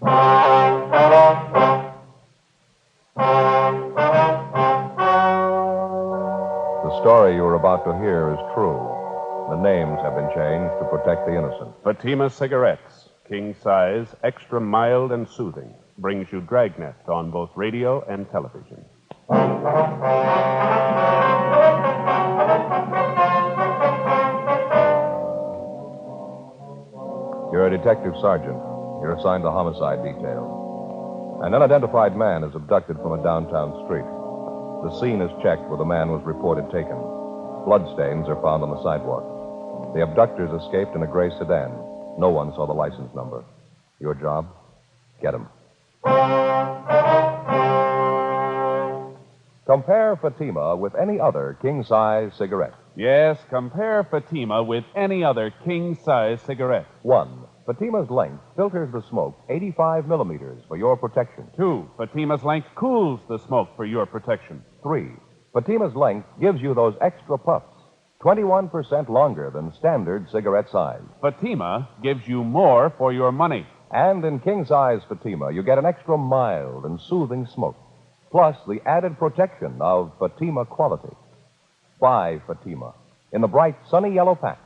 The story you are about to hear is true. The names have been changed to protect the innocent. Fatima Cigarettes, king size, extra mild and soothing, brings you Dragnet on both radio and television. You're a detective sergeant. You're assigned to homicide detail. An unidentified man is abducted from a downtown street. The scene is checked where the man was reported taken. Bloodstains are found on the sidewalk. The abductors escaped in a gray sedan. No one saw the license number. Your job? Get him. Compare Fatima with any other king-size cigarette. Yes, compare Fatima with any other king-size cigarette. 1. Fatima's length filters the smoke 85 millimeters for your protection. 2. Fatima's length cools the smoke for your protection. 3. Fatima's length gives you those extra puffs, 21% longer than standard cigarette size. Fatima gives you more for your money. And in king-size Fatima, you get an extra mild and soothing smoke, plus the added protection of Fatima quality. Buy Fatima in the bright, sunny yellow pack.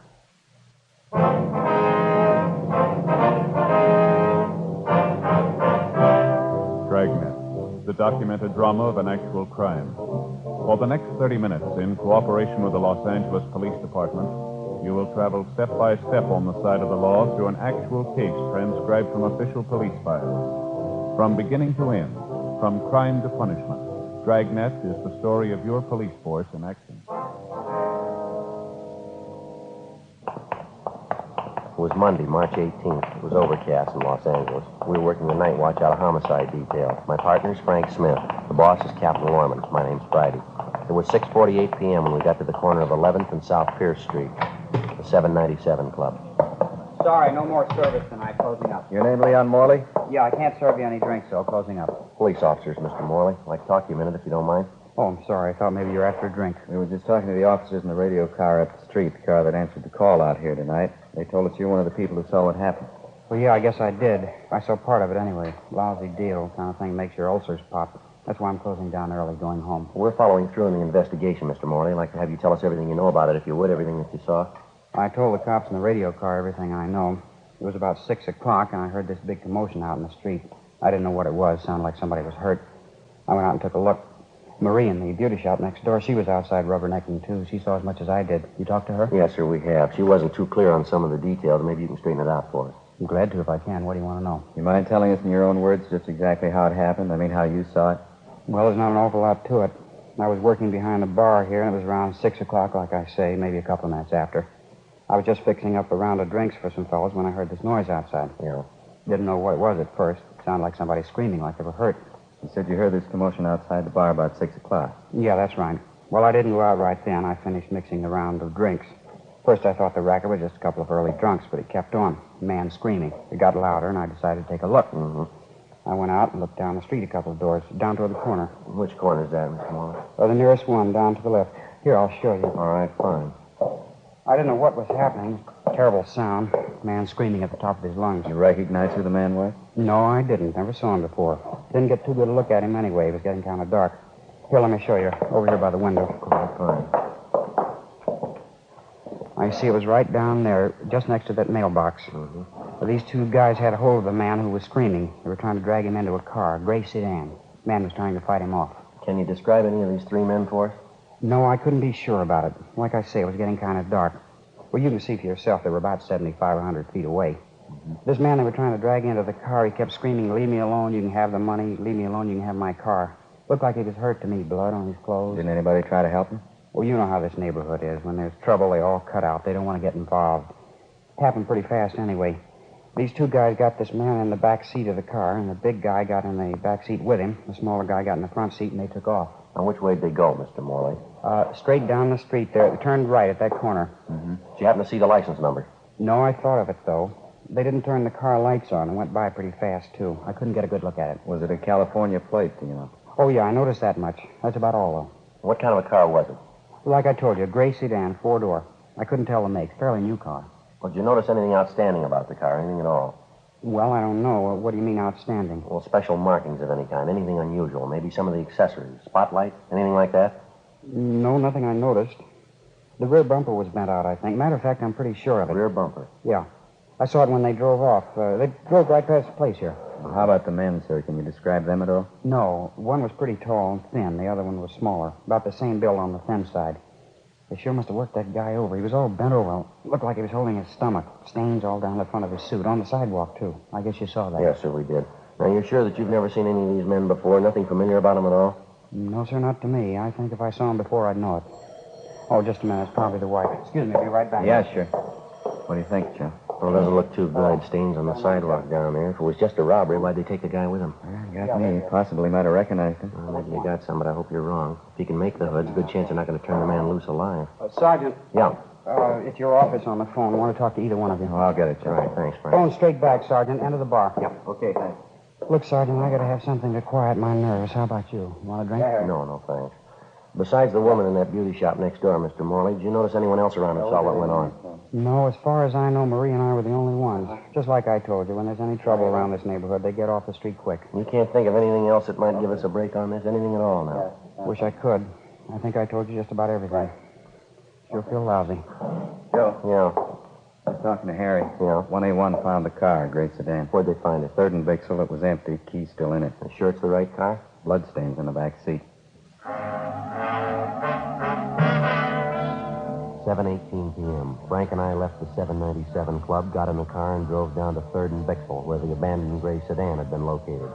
Dragnet, the documented drama of an actual crime. For the next 30 minutes, in cooperation with the Los Angeles Police Department, you will travel step by step on the side of the law through an actual case transcribed from official police files. From beginning to end, from crime to punishment, Dragnet is the story of your police force in action. It was Monday, March 18th. It was overcast in Los Angeles. We were working the night watch out of homicide detail. My partner's Frank Smith. The boss is Captain Lorman. My name's Friday. It was 6:48 p.m. when we got to the corner of 11th and South Pierce Street, the 797 Club. Sorry, no more service tonight. Closing up. Your name, Leon Morley? Yeah, I can't serve you any drinks, so closing up. Police officers, Mr. Morley. I'd like to talk to you a minute, if you don't mind. Oh, I'm sorry. I thought maybe you were after a drink. We were just talking to the officers in the radio car up the street, the car that answered the call out here tonight. They told us you're one of the people who saw what happened. Well, yeah, I guess I did. I saw part of it anyway. Lousy deal. Kind of thing makes your ulcers pop. That's why I'm closing down early, going home. We're following through in the investigation, Mr. Morley. I'd like to have you tell us everything you know about it, if you would, everything that you saw. I told the cops in the radio car everything I know. It was about 6 o'clock, and I heard this big commotion out in the street. I didn't know what it was. Sounded like somebody was hurt. I went out and took a look. Marie in the beauty shop next door, she was outside rubbernecking, too. She saw as much as I did. You talked to her? Yes, sir, we have. She wasn't too clear on some of the details. Maybe you can straighten it out for us. I'm glad to if I can. What do you want to know? You mind telling us in your own words just exactly how it happened? I mean, how you saw it? Well, there's not an awful lot to it. I was working behind the bar here, and it was around 6 o'clock, like I say, maybe a couple of minutes after. I was just fixing up a round of drinks for some fellows when I heard this noise outside. Yeah. Didn't know what it was at first. It sounded like somebody screaming like they were hurt. You said you heard this commotion outside the bar about 6 o'clock. Yeah, that's right. Well, I didn't go out right then. I finished mixing the round of drinks. First, I thought the racket was just a couple of early drunks, but it kept on. Man screaming. It got louder, and I decided to take a look. Mm-hmm. I went out and looked down the street a couple of doors, down toward the corner. Which corner is that, Mr. Morley? The nearest one, down to the left. Here, I'll show you. All right, fine. I didn't know what was happening. Terrible sound. Man screaming at the top of his lungs. You recognize who the man was? No, I didn't. Never saw him before. Didn't get too good a look at him anyway. It was getting kind of dark. Here, let me show you. Over here by the window. Fine. I see it was right down there, just next to that mailbox. Mm-hmm. These two guys had hold of the man who was screaming. They were trying to drag him into a car, a gray sedan. The man was trying to fight him off. Can you describe any of these three men for us? No, I couldn't be sure about it. Like I say, it was getting kind of dark. Well, you can see for yourself they were about 75 or 100 feet away. Mm-hmm. This man they were trying to drag into the car, he kept screaming, "Leave me alone, you can have the money. Leave me alone, you can have my car." Looked like he was hurt to me, blood on his clothes. Didn't anybody try to help him? Well, you know how this neighborhood is. When there's trouble, they all cut out. They don't want to get involved. It happened pretty fast anyway. These two guys got this man in the back seat of the car, and the big guy got in the back seat with him. The smaller guy got in the front seat, and they took off. And which way did they go, Mr. Morley? Straight down the street there. They turned right at that corner. Mm-hmm. Did you happen to see the license number? No, I thought of it, though. They didn't turn the car lights on and went by pretty fast, too. I couldn't get a good look at it. Was it a California plate, do you know? Oh, yeah, I noticed that much. That's about all, though. What kind of a car was it? Like I told you, a gray sedan, four-door. I couldn't tell the make. Fairly new car. Well, did you notice anything outstanding about the car? Anything at all? Well, I don't know. What do you mean outstanding? Well, special markings of any kind, anything unusual. Maybe some of the accessories, spotlight, anything like that? No, nothing I noticed. The rear bumper was bent out, I think. Matter of fact, I'm pretty sure of it. Rear bumper? Yeah. I saw it when they drove off. They drove right past the place here. How about the men, sir? Can you describe them at all? No, one was pretty tall and thin. The other one was smaller. About the same build on the thin side. They sure must have worked that guy over. He was all bent over. Looked like he was holding his stomach. Stains all down the front of his suit. On the sidewalk, too. I guess you saw that. Yes, sir, we did. Now, you're sure that you've never seen any of these men before? Nothing familiar about them at all? No, sir, not to me. I think if I saw him before, I'd know it. Oh, just a minute. It's probably the wife. Excuse me. I'll be right back. Yeah, sure. What do you think, Joe? Well, it doesn't look too good. Stains on the sidewalk down there. If it was just a robbery, why'd they take the guy with them? Well, got me. Possibly might have recognized him. Well, maybe you got some, but I hope you're wrong. If he can make the hoods, good chance they're not going to turn the man loose alive. Sergeant. Yeah. It's your office on the phone. I want to talk to either one of you. Oh, I'll get it, Joe. All right, thanks, Frank. Phone straight back, Sergeant. Enter the bar. Yep. Okay, thanks. Look, Sergeant, I got to have something to quiet my nerves. How about you? Want a drink? No, thanks. Besides the woman in that beauty shop next door, Mr. Morley, did you notice anyone else around who saw what went on? No, as far as I know, Marie and I were the only ones. Just like I told you, when there's any trouble around this neighborhood, they get off the street quick. You can't think of anything else that might give us a break on this? Anything at all now? Wish I could. I think I told you just about everything. Sure feel lousy. Joe, Yeah. I was talking to Harry. Yeah? 1A1 found the car, gray sedan. Where'd they find it? 3rd and Bixel, it was empty. Key's still in it. You sure it's the right car? Bloodstains in the back seat. 7:18 p.m. Frank and I left the 797 Club, got in the car, and drove down to 3rd and Bixel, where the abandoned gray sedan had been located.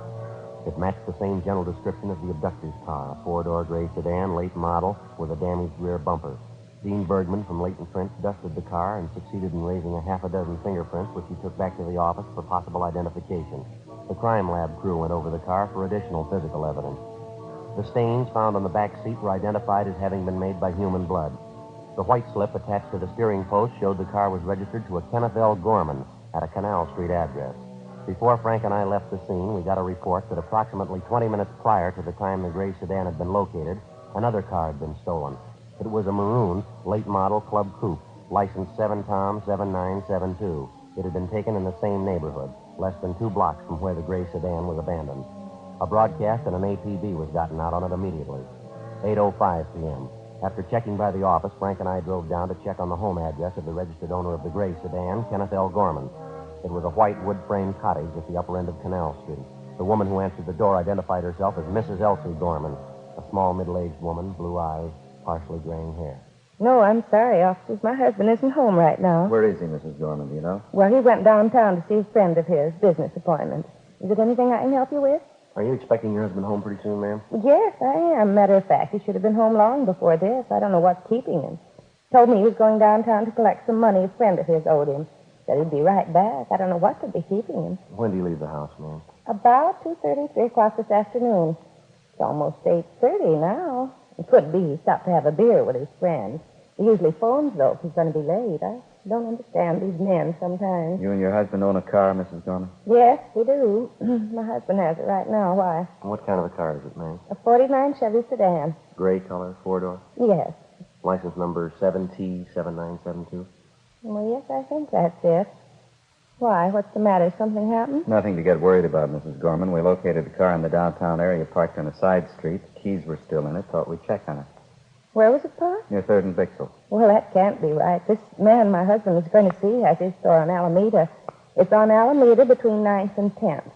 It matched the same general description of the abductor's car, a 4-door gray sedan, late model, with a damaged rear bumper. Dean Bergman from Leighton French dusted the car and succeeded in raising a half a dozen fingerprints, which he took back to the office for possible identification. The crime lab crew went over the car for additional physical evidence. The stains found on the back seat were identified as having been made by human blood. The white slip attached to the steering post showed the car was registered to a Kenneth L. Gorman at a Canal Street address. Before Frank and I left the scene, we got a report that approximately 20 minutes prior to the time the gray sedan had been located, another car had been stolen. It was a maroon, late model club coupe, license 7-Tom 7972. It had been taken in the same neighborhood, less than 2 blocks from where the gray sedan was abandoned. A broadcast and an APB was gotten out on it immediately. 8:05 p.m. After checking by the office, Frank and I drove down to check on the home address of the registered owner of the gray sedan, Kenneth L. Gorman. It was a white wood-frame cottage at the upper end of Canal Street. The woman who answered the door identified herself as Mrs. Elsie Gorman, a small middle-aged woman, blue eyes, partially graying hair. No, I'm sorry, officers. My husband isn't home right now. Where is he, Mrs. Gorman, do you know? Well, he went downtown to see a friend of his, business appointment. Is it anything I can help you with? Are you expecting your husband home pretty soon, ma'am? Yes, I am. Matter of fact, he should have been home long before this. I don't know what's keeping him. Told me he was going downtown to collect some money a friend of his owed him. Said he'd be right back. I don't know what could be keeping him. When do you leave the house, ma'am? About 2:30, 3 o'clock this afternoon. It's almost 8:30 now. It could be he stopped to have a beer with his friend. He usually phones, though, if he's going to be late. I don't understand these men sometimes. You and your husband own a car, Mrs. Gorman? Yes, we do. My husband has it right now. Why? What kind of a car is it, ma'am? A 49 Chevy sedan. Gray color, 4-door? Yes. License number 7T7972? Well, yes, I think that's it. Why? What's the matter? Something happened? Nothing to get worried about, Mrs. Gorman. We located the car in the downtown area, parked on a side street. The keys were still in it. Thought we'd check on it. Where was it parked? Near 3rd and Bixel. Well, that can't be right. This man my husband was going to see has his store on Alameda. It's on Alameda between 9th and 10th.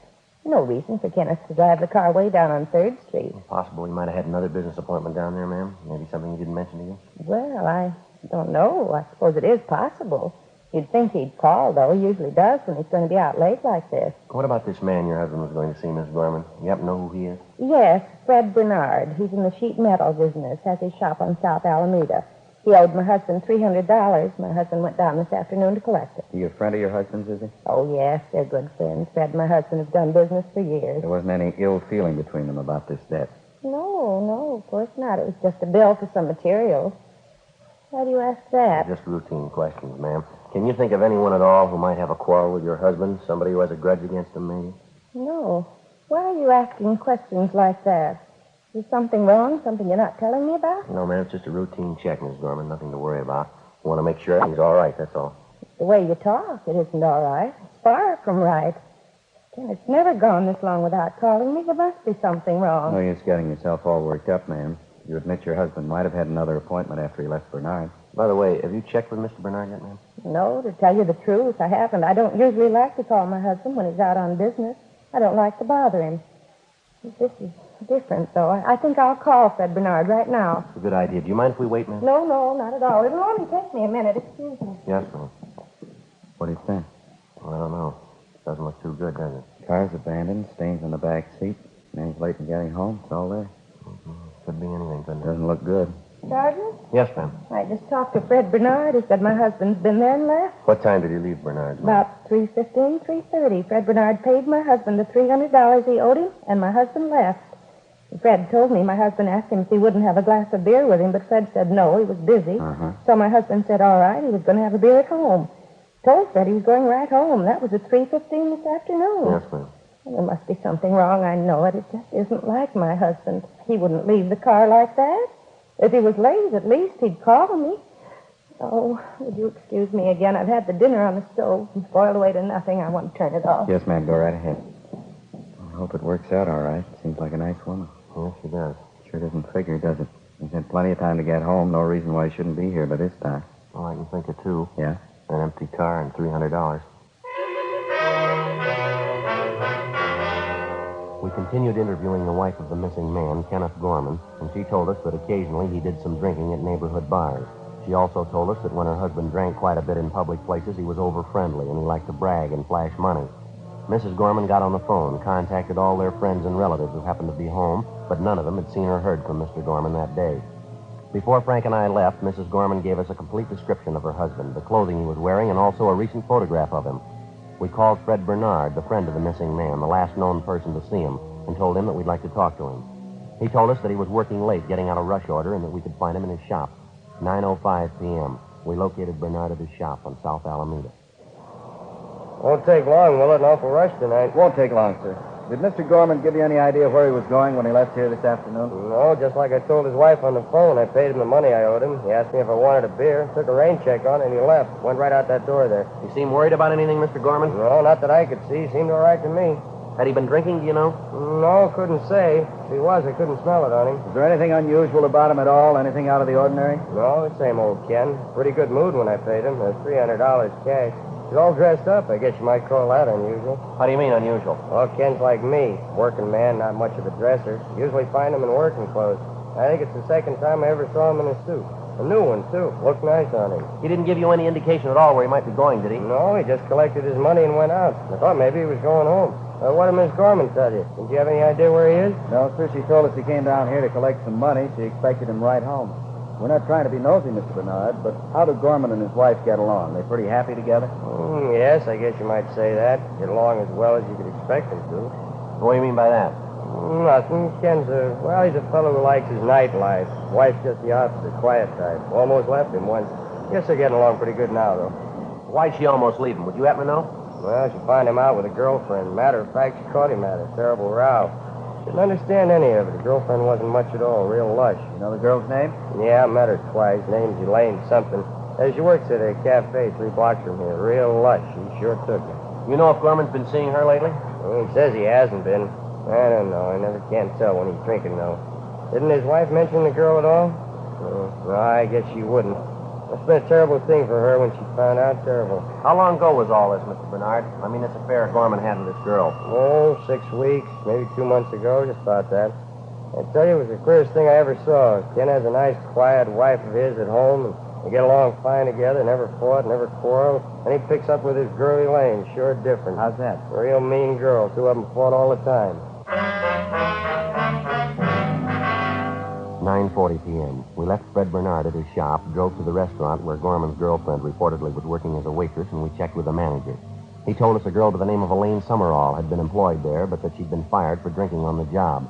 No reason for Kenneth to drive the car way down on 3rd Street. Possible he might have had another business appointment down there, ma'am. Maybe something he didn't mention to you. Well, I don't know. I suppose it is possible. You'd think he'd call, though. He usually does when he's going to be out late like this. What about this man your husband was going to see, Miss Gorman? You happen to know who he is? Yes, Fred Bernard. He's in the sheet metal business, has his shop on South Alameda. He owed my husband $300. My husband went down this afternoon to collect it. Are you a friend of your husband's, is he? Oh, yes, they're good friends. Fred and my husband have done business for years. There wasn't any ill feeling between them about this debt. No, of course not. It was just a bill for some materials. Why do you ask that? Just routine questions, ma'am. Can you think of anyone at all who might have a quarrel with your husband? Somebody who has a grudge against him, maybe? No. Why are you asking questions like that? Is something wrong? Something you're not telling me about? No, ma'am, it's just a routine check, Miss Gorman. Nothing to worry about. I want to make sure everything's all right, that's all. The way you talk, it isn't all right. It's far from right. Ken, it's never gone this long without calling me. There must be something wrong. No use getting yourself all worked up, ma'am. You admit your husband might have had another appointment after he left Bernard. By the way, have you checked with Mr. Bernard yet, ma'am? No, to tell you the truth, I haven't. I don't usually like to call my husband when he's out on business. I don't like to bother him. This is different, though. I think I'll call Fred Bernard right now. It's a good idea. Do you mind if we wait, ma'am? No, not at all. It'll only take me a minute. Excuse me. Yes, ma'am. What do you think? Well, I don't know. Doesn't look too good, does it? Car's abandoned, stains on the back seat. Man's late in getting home. It's all there. Could be anything, couldn't it? Doesn't look good. Sergeant? Yes, ma'am. I just talked to Fred Bernard. He said my husband's been there and left. What time did you leave Bernard's, ma'am? About 3:15, 3:30. Fred Bernard paid my husband the $300 he owed him, and my husband left. Fred told me my husband asked him if he wouldn't have a glass of beer with him, but Fred said no, he was busy. So my husband said all right, he was going to have a beer at home. Told Fred he was going right home. That was at 3:15 this afternoon. Yes, ma'am. Well, there must be something wrong, I know it. It just isn't like my husband. He wouldn't leave the car like that. If he was late, at least he'd call me. Oh, would you excuse me again? I've had the dinner on the stove and boiled away to nothing. I want to turn it off. Yes, ma'am. Go right ahead. I hope it works out all right. Seems like a nice woman. Yes, she does. Sure doesn't figure, does it? He's had plenty of time to get home. No reason why he shouldn't be here by this time. Well, I can think of two. Yeah? An empty car and $300. We continued interviewing the wife of the missing man, Kenneth Gorman, and she told us that occasionally he did some drinking at neighborhood bars. She also told us that when her husband drank quite a bit in public places, he was over-friendly and he liked to brag and flash money. Mrs. Gorman got on the phone, contacted all their friends and relatives who happened to be home, but none of them had seen or heard from Mr. Gorman that day. Before Frank and I left, Mrs. Gorman gave us a complete description of her husband, the clothing he was wearing, and also a recent photograph of him. We called Fred Bernard, the friend of the missing man, the last known person to see him, and told him that we'd like to talk to him. He told us that he was working late, getting out a rush order, and that we could find him in his shop. 9:05 p.m. We located Bernard at his shop on South Alameda. Won't take long, will it? An awful rush tonight. Won't take long, sir. Did Mr. Gorman give you any idea where he was going when he left here this afternoon? No, just like I told his wife on the phone. I paid him the money I owed him. He asked me if I wanted a beer, took a rain check on it, and he left. Went right out that door there. You seem worried about anything, Mr. Gorman? No, not that I could see. Seemed all right to me. Had he been drinking, do you know? No, couldn't say. If he was, I couldn't smell it on him. Is there anything unusual about him at all? Anything out of the ordinary? No, the same old Ken. Pretty good mood when I paid him. There's $300 cash. He's all dressed up. I guess you might call that unusual. How do you mean, unusual? Well, Ken's like me. Working man, not much of a dresser. Usually find him in working clothes. I think it's the second time I ever saw him in a suit. A new one, too. Looked nice on him. He didn't give you any indication at all where he might be going, did he? No, he just collected his money and went out. I thought maybe he was going home. What did Miss Gorman tell you? Did you have any idea where he is? No, sir. She told us he came down here to collect some money. She expected him right home. We're not trying to be nosy, Mr. Bernard, but how do Gorman and his wife get along? They pretty happy together? Yes, I guess you might say that. Get along as well as you could expect them to. What do you mean by that? Nothing. Ken's he's a fellow who likes his nightlife. Wife's just the opposite, quiet type. Almost left him once. Guess they're getting along pretty good now, though. Why'd she almost leave him? Would you happen to know? Well, she found him out with a girlfriend. Matter of fact, she caught him at a terrible row. Didn't understand any of it. The girlfriend wasn't much at all. Real lush. You know the girl's name? Yeah, I met her twice. Name's Elaine something. She works at a cafe 3 blocks from here. Real lush. She sure took it. You know if Gorman's been seeing her lately? Well, he says he hasn't been. I don't know. I never can tell when he's drinking, though. Didn't his wife mention the girl at all? No, I guess she wouldn't. It's been a terrible thing for her when she found out. Terrible. How long ago was all this, Mr. Bernard? I mean, this affair Gorman had with this girl. Oh, 6 weeks, maybe 2 months ago, just about that. I tell you, it was the queerest thing I ever saw. Ken has a nice, quiet wife of his at home, and they get along fine together, never fought, never quarreled. And he picks up with his girl Elaine, sure different. How's that? A real mean girl. 2 of them fought all the time. 9:40 p.m. We left Fred Bernard at his shop, drove to the restaurant where Gorman's girlfriend reportedly was working as a waitress, and we checked with the manager. He told us a girl by the name of Elaine Summerall had been employed there, but that she'd been fired for drinking on the job.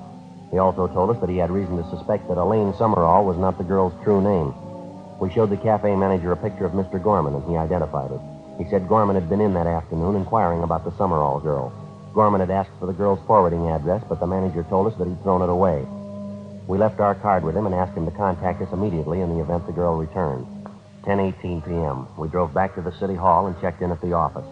He also told us that he had reason to suspect that Elaine Summerall was not the girl's true name. We showed the cafe manager a picture of Mr. Gorman, and he identified it. He said Gorman had been in that afternoon inquiring about the Summerall girl. Gorman had asked for the girl's forwarding address, but the manager told us that he'd thrown it away. We left our card with him and asked him to contact us immediately in the event the girl returned. 10:18 p.m. We drove back to the city hall and checked in at the office.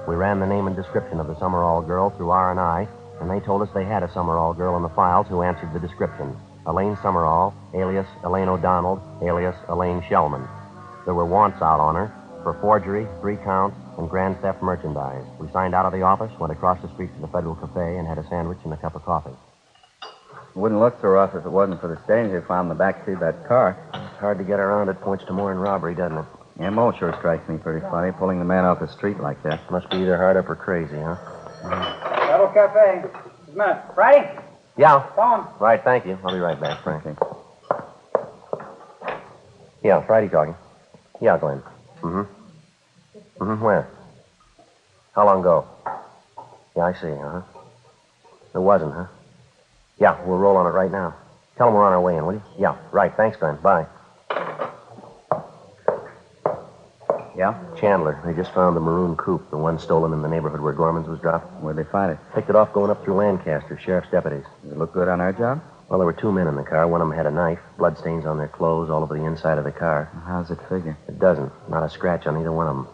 We ran the name and description of the Summerall girl through R&I, and they told us they had a Summerall girl in the files who answered the description. Elaine Summerall, alias Elaine O'Donnell, alias Elaine Shellman. There were wants out on her for forgery, 3 counts, and grand theft merchandise. We signed out of the office, went across the street to the Federal Cafe, and had a sandwich and a cup of coffee. It wouldn't look so rough if it wasn't for the stains they found in the backseat of that car. It's hard to get around it. Points to more than robbery, doesn't it? M.O. sure strikes me pretty funny, pulling the man off the street like that. Must be either hard up or crazy, huh? Federal Cafe. Just a minute. Friday? Yeah. Phone. Right, thank you. I'll be right back, Frank. Okay. Yeah, Friday talking. Yeah, Glenn. Where? How long ago? Yeah, I see, There wasn't, huh? Yeah, we'll roll on it right now. Tell them we're on our way in, will you? Yeah, right. Thanks, Glenn. Bye. Yeah? Chandler. They just found the maroon coupe, the one stolen in the neighborhood where Gorman's was dropped. Where'd they find it? Picked it off going up through Lancaster, sheriff's deputies. Does it look good on our job? Well, there were 2 men in the car. One of them had a knife, bloodstains on their clothes all over the inside of the car. How's it figure? It doesn't. Not a scratch on either one of them.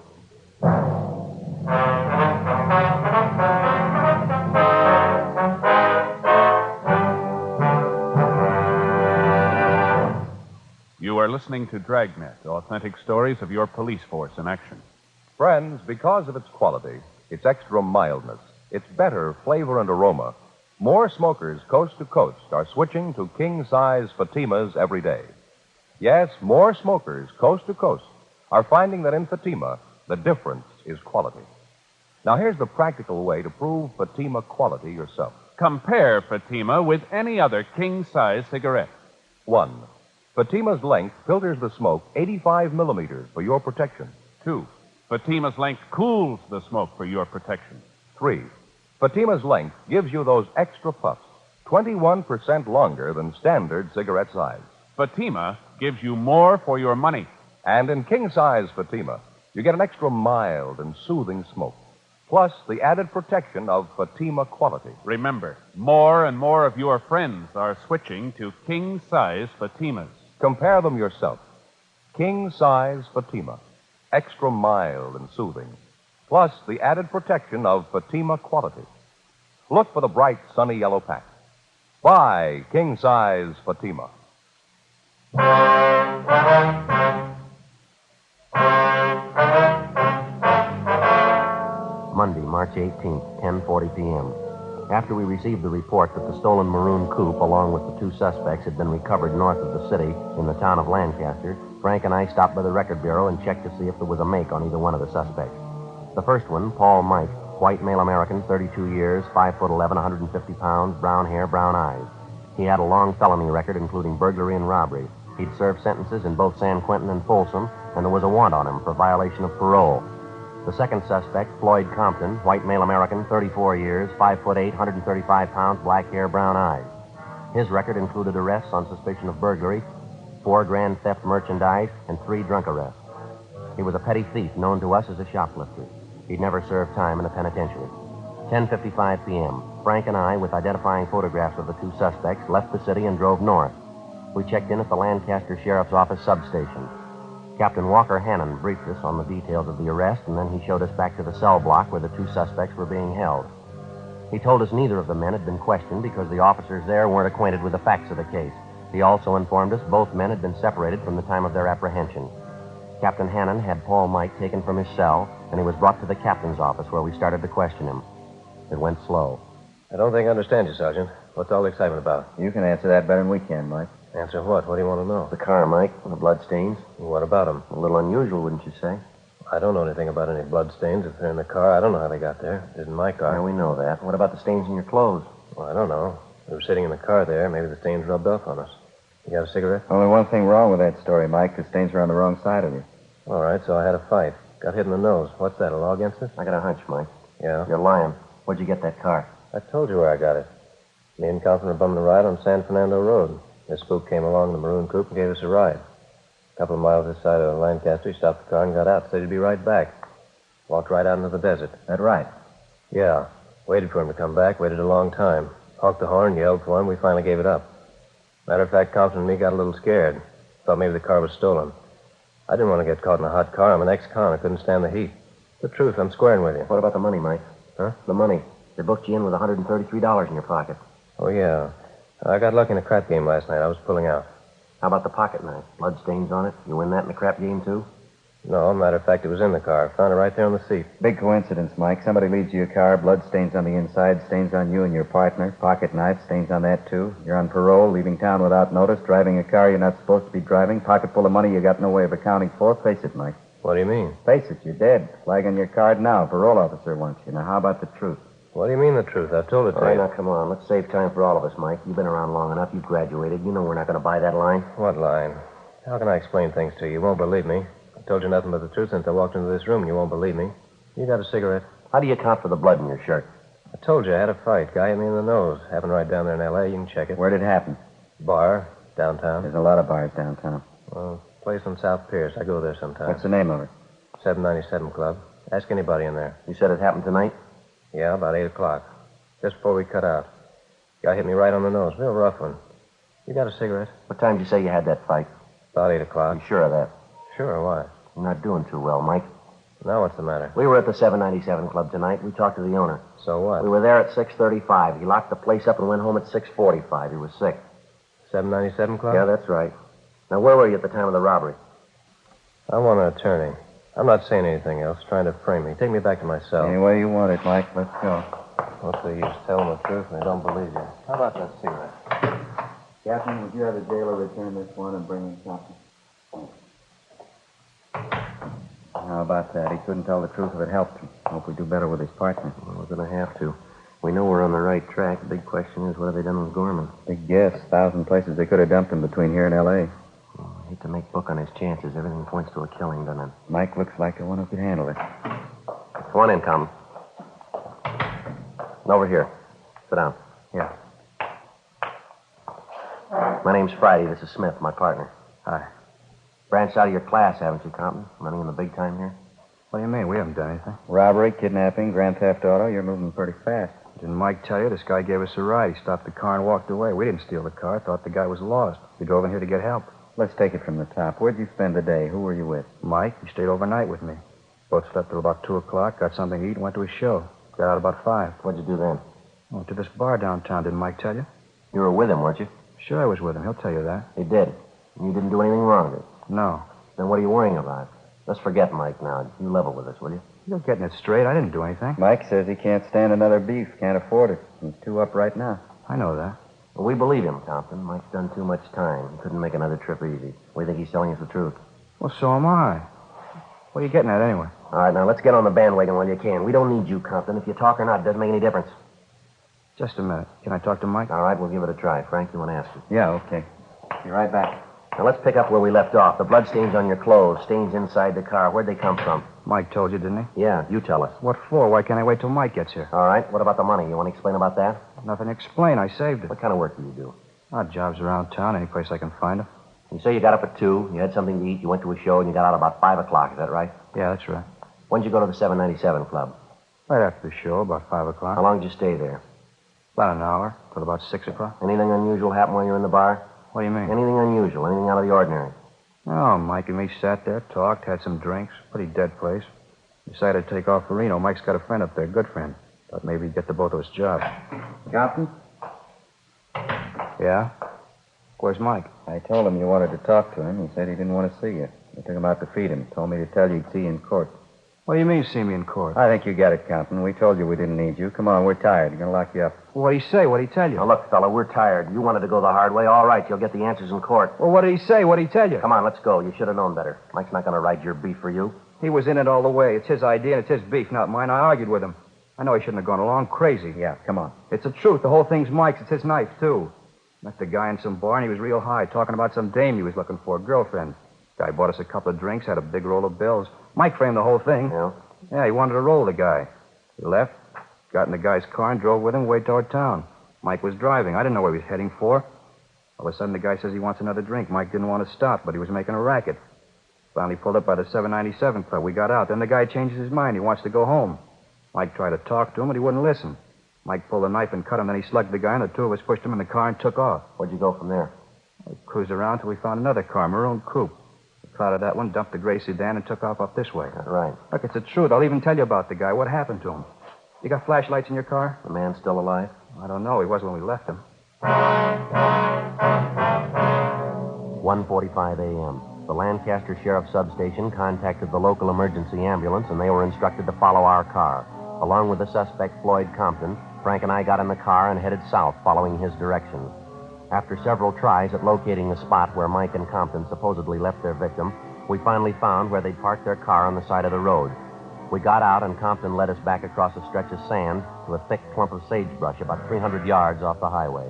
You are listening to Dragnet, authentic stories of your police force in action. Friends, because of its quality, its extra mildness, its better flavor and aroma, more smokers coast to coast are switching to king-size Fatimas every day. Yes, more smokers coast to coast are finding that in Fatima, the difference is quality. Now, here's the practical way to prove Fatima quality yourself. Compare Fatima with any other king-size cigarette. 1. Fatima's length filters the smoke 85 millimeters for your protection. 2. Fatima's length cools the smoke for your protection. 3. Fatima's length gives you those extra puffs, 21% longer than standard cigarette size. Fatima gives you more for your money. And in king-size Fatima, you get an extra mild and soothing smoke, plus the added protection of Fatima quality. Remember, more and more of your friends are switching to king-size Fatimas. Compare them yourself. King-size Fatima, extra mild and soothing, plus the added protection of Fatima quality. Look for the bright, sunny yellow pack. Buy king-size Fatima. Monday, March 18th, 10:40 p.m. After we received the report that the stolen maroon coupe, along with the 2 suspects, had been recovered north of the city in the town of Lancaster, Frank and I stopped by the record bureau and checked to see if there was a make on either one of the suspects. The first one, Paul Mike, white male American, 32 years, 5'11", 150 pounds, brown hair, brown eyes. He had a long felony record, including burglary and robbery. He'd served sentences in both San Quentin and Folsom, and there was a warrant on him for violation of parole. The second suspect, Floyd Compton, white male American, 34 years, 5'8", 135 pounds, black hair, brown eyes. His record included arrests on suspicion of burglary, 4 grand theft merchandise, and 3 drunk arrests. He was a petty thief known to us as a shoplifter. He'd never served time in a penitentiary. 10:55 p.m. Frank and I, with identifying photographs of the 2 suspects, left the city and drove north. We checked in at the Lancaster Sheriff's Office substation. Captain Walker Hannon briefed us on the details of the arrest, and then he showed us back to the cell block where the 2 suspects were being held. He told us neither of the men had been questioned because the officers there weren't acquainted with the facts of the case. He also informed us both men had been separated from the time of their apprehension. Captain Hannon had Paul Mike taken from his cell, and he was brought to the captain's office where we started to question him. It went slow. I don't think I understand you, Sergeant. What's all the excitement about? You can answer that better than we can, Mike. Answer what? What do you want to know? The car, Mike, the bloodstains. What about them? A little unusual, wouldn't you say? I don't know anything about any bloodstains. If they're in the car, I don't know how they got there. It isn't my car. Yeah, we know that. What about the stains in your clothes? Well, I don't know. We were sitting in the car there. Maybe the stains rubbed off on us. You got a cigarette? Only one thing wrong with that story, Mike. The stains are on the wrong side of you. All right, so I had a fight. Got hit in the nose. What's that, a law against us? I got a hunch, Mike. Yeah? You're lying. Where'd you get that car? I told you where I got it. Me and Compton were bumming a ride on San Fernando Road. This spook came along in the maroon coupe and gave us a ride. A couple of miles this side of Lancaster, he stopped the car and got out. Said he'd be right back. Walked right out into the desert. That right? Yeah. Waited for him to come back. Waited a long time. Honked the horn, yelled for him. We finally gave it up. Matter of fact, Compton and me got a little scared. Thought maybe the car was stolen. I didn't want to get caught in a hot car. I'm an ex-con. I couldn't stand the heat. The truth, I'm squaring with you. What about the money, Mike? Huh? The money. They booked you in with $133 in your pocket. Oh, yeah. I got lucky in a crap game last night. I was pulling out. How about the pocket knife? Blood stains on it? You win that in the crap game, too? No, matter of fact, it was in the car. Found it right there on the seat. Big coincidence, Mike. Somebody leaves you a car, blood stains on the inside, stains on you and your partner. Pocket knife, stains on that, too. You're on parole, leaving town without notice, driving a car you're not supposed to be driving, pocket full of money you got no way of accounting for. Face it, Mike. What do you mean? Face it, you're dead. Flag on your card now. Parole officer wants you. Now, how about the truth? What do you mean the truth? I've told it to All right, you. now, come on. Let's save time for all of us, Mike. You've been around long enough. You've graduated. You know we're not going to buy that line. What line? How can I explain things to you? You won't believe me. I told you nothing but the truth since I walked into this room, and you won't believe me. You got a cigarette? How do you account for the blood in your shirt? I told you I had a fight. Guy hit me in the nose. Happened right down there in L.A. You can check it. Where'd it happen? Bar, downtown. There's a lot of bars downtown. Well, place on South Pierce. I go there sometimes. What's the name of it? 797 Club. Ask anybody in there. You said it happened tonight? Yeah, about 8 o'clock. Just before we cut out. Guy hit me right on the nose. Real rough one. You got a cigarette? What time did you say you had that fight? About 8 o'clock. You sure of that? Sure, why? You're not doing too well, Mike. Now what's the matter? We were at the 797 Club tonight. We talked to the owner. So what? We were there at 6:35. He locked the place up and went home at 6:45. He was sick. 797 Club? Yeah, that's right. Now, where were you at the time of the robbery? I want an attorney. I'm not saying anything else, trying to frame me. Take me back to my cell. Any way you want it, Mike. Let's go. What's the use? Tell them the truth and they don't believe you. How about that cigarette? Captain, would you have the jailer return this one and bring in copy? How about that? He couldn't tell the truth if it helped him. Hope we do better with his partner. Well, we're going to have to. We know we're on the right track. The big question is, what have they done with Gorman? Big guess. 1,000 places they could have dumped him between here and L.A. I hate to make book on his chances. Everything points to a killing, doesn't it? Mike looks like the one who could handle it. Come on in, Tom. Over here. Sit down. Yeah. My name's Friday. This is Smith, my partner. Hi. Branched out of your class, haven't you, Compton? Running in the big time here? What do you mean? We haven't done anything. Robbery, kidnapping, grand theft auto. You're moving pretty fast. Didn't Mike tell you? This guy gave us a ride. He stopped the car and walked away. We didn't steal the car. Thought the guy was lost. We drove in here to get help. Let's take it from the top. Where'd you spend the day? Who were you with? Mike, he stayed overnight with me. Both slept till about 2 o'clock, got something to eat, and went to his show. Got out about 5. What'd you do then? Went to this bar downtown. Didn't Mike tell you? You were with him, weren't you? Sure, I was with him. He'll tell you that. He did. And you didn't do anything wrong, did you? No. Then what are you worrying about? Let's forget Mike now. You level with us, will you? You're getting it straight. I didn't do anything. Mike says he can't stand another beef. Can't afford it. He's 2 up right now. I know that. Well, we believe him, Compton. Mike's done too much time. He couldn't make another trip easy. We think he's telling us the truth. Well, so am I. What are you getting at anyway? All right, now let's get on the bandwagon while you can. We don't need you, Compton. If you talk or not, it doesn't make any difference. Just a minute. Can I talk to Mike? All right, we'll give it a try. Frank, you want to ask him? Yeah, okay. Be right back. Now let's pick up where we left off. The blood stains on your clothes, stains inside the car. Where'd they come from? Mike told you, didn't he? Yeah, you tell us. What for? Why can't I wait till Mike gets here? All right, what about the money? You want to explain about that? Nothing to explain. I saved it. What kind of work do you do? Odd jobs around town, any place I can find them. You say you got up at 2, you had something to eat, you went to a show, and you got out about 5 o'clock. Is that right? Yeah, that's right. When'd you go to the 797 Club? Right after the show, about 5 o'clock. How long did you stay there? About an hour, till about 6 o'clock. Anything unusual happen while you were in the bar? What do you mean? Anything unusual, anything out of the ordinary? Oh, Mike and me sat there, talked, had some drinks. Pretty dead place. Decided to take off for Reno. Mike's got a friend up there, good friend. Thought maybe he'd get the both of us jobs. Captain? Yeah? Where's Mike? I told him you wanted to talk to him. He said he didn't want to see you. I took him out to feed him. Told me to tell you he'd see you in court. What do you mean, see me in court? I think you got it, Captain. We told you we didn't need you. Come on, we're tired. We're going to lock you up. What'd he say? What'd he tell you? Now, look, fella, we're tired. You wanted to go the hard way. All right, you'll get the answers in court. Well, what did he say? What'd he tell you? Come on, let's go. You should have known better. Mike's not going to ride your beef for you. He was in it all the way. It's his idea and it's his beef, not mine. I argued with him. I know he shouldn't have gone along. Crazy. Yeah, come on. It's the truth. The whole thing's Mike's. It's his knife, too. Met the guy in some bar, and he was real high, talking about some dame he was looking for, a girlfriend. Guy bought us a couple of drinks, had a big roll of bills. Mike framed the whole thing. Yeah? Yeah, he wanted to roll the guy. He left, got in the guy's car, and drove with him way toward town. Mike was driving. I didn't know where he was heading for. All of a sudden, the guy says he wants another drink. Mike didn't want to stop, but he was making a racket. Finally pulled up by the 797 Club. We got out. Then the guy changes his mind. He wants to go home. Mike tried to talk to him, but he wouldn't listen. Mike pulled a knife and cut him. Then he slugged the guy, and the two of us pushed him in the car and took off. Where'd you go from there? We cruised around till we found another car, maroon coupe. The out of that one, dumped the gray sedan, and took off up this way. Right. Look, it's the truth. I'll even tell you about the guy. What happened to him? You got flashlights in your car? The man's still alive? I don't know. He was when we left him. 1:45 a.m. The Lancaster Sheriff's Substation contacted the local emergency ambulance, and they were instructed to follow our car. Along with the suspect, Floyd Compton, Frank and I got in the car and headed south, following his directions. After several tries at locating the spot where Mike and Compton supposedly left their victim, we finally found where they'd parked their car on the side of the road. We got out, and Compton led us back across a stretch of sand to a thick clump of sagebrush about 300 yards off the highway.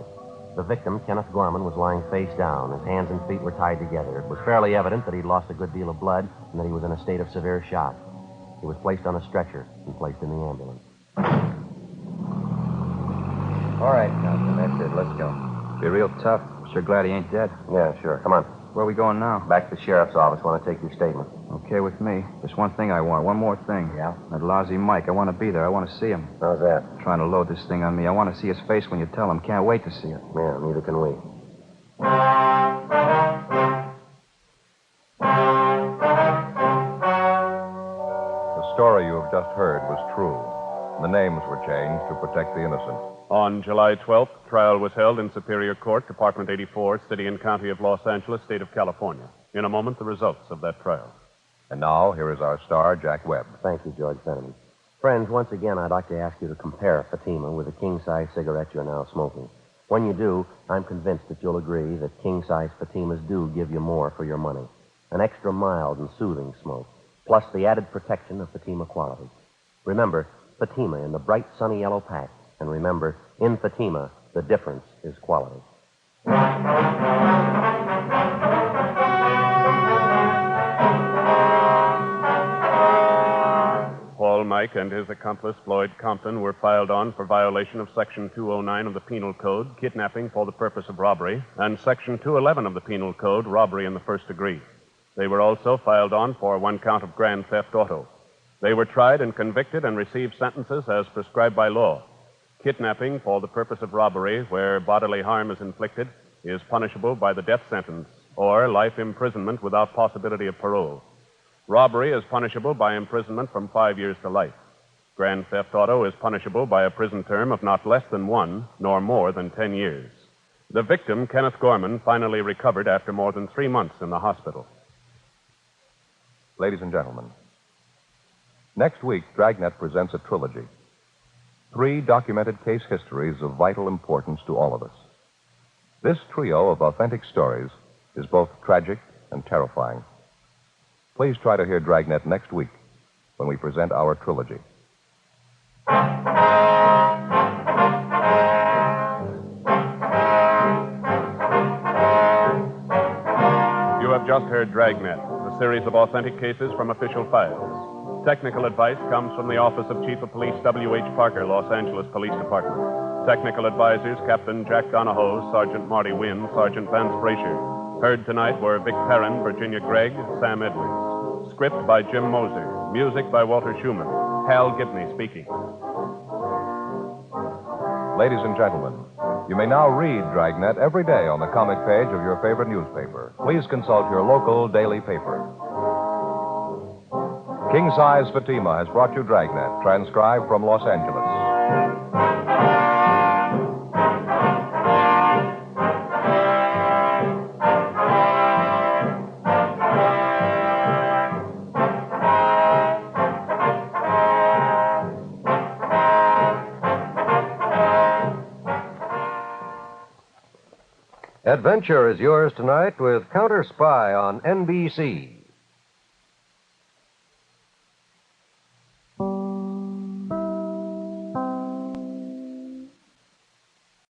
The victim, Kenneth Gorman, was lying face down. His hands and feet were tied together. It was fairly evident that he'd lost a good deal of blood and that he was in a state of severe shock. He was placed on a stretcher and placed in the ambulance. All right, Compton, that's it. Let's go. Be real tough. Sure glad he ain't dead. Yeah, sure. Come on. Where are we going now? Back to the sheriff's office. Want to take your statement. Okay with me. Just one thing I want. One more thing. Yeah? That lousy Mike. I want to be there. I want to see him. How's that? Trying to load this thing on me. I want to see his face when you tell him. Can't wait to see it. Yeah, neither can we. The story you have just heard was true. The names were changed to protect the innocent. On July 12th, trial was held in Superior Court, Department 84, City and County of Los Angeles, State of California. In a moment, the results of that trial. And now, here is our star, Jack Webb. Thank you, George Fenneman. Friends, once again, I'd like to ask you to compare Fatima with the king-size cigarette you're now smoking. When you do, I'm convinced that you'll agree that king-size Fatimas do give you more for your money. An extra mild and soothing smoke, plus the added protection of Fatima quality. Remember, Fatima in the bright, sunny yellow pack. And remember, in Fatima, the difference is quality. Paul Mike and his accomplice, Floyd Compton, were filed on for violation of Section 209 of the Penal Code, kidnapping for the purpose of robbery, and Section 211 of the Penal Code, robbery in the first degree. They were also filed on for one count of grand theft auto. They were tried and convicted and received sentences as prescribed by law. Kidnapping for the purpose of robbery, where bodily harm is inflicted, is punishable by the death sentence or life imprisonment without possibility of parole. Robbery is punishable by imprisonment from 5 years to life. Grand theft auto is punishable by a prison term of not less than 1 nor more than 10 years. The victim, Kenneth Gorman, finally recovered after more than 3 months in the hospital. Ladies and gentlemen, next week, Dragnet presents a trilogy. 3 documented case histories of vital importance to all of us. This trio of authentic stories is both tragic and terrifying. Please try to hear Dragnet next week when we present our trilogy. You have just heard Dragnet, a series of authentic cases from official files. Technical advice comes from the Office of Chief of Police W.H. Parker, Los Angeles Police Department. Technical advisors, Captain Jack Donahoe, Sergeant Marty Wynn, Sergeant Vance Brasher. Heard tonight were Vic Perrin, Virginia Gregg, Sam Edwards. Script by Jim Moser. Music by Walter Schumann. Hal Gibney speaking. Ladies and gentlemen, you may now read Dragnet every day on the comic page of your favorite newspaper. Please consult your local daily paper. King Size Fatima has brought you Dragnet, transcribed from Los Angeles. Adventure is yours tonight with Counter Spy on NBC.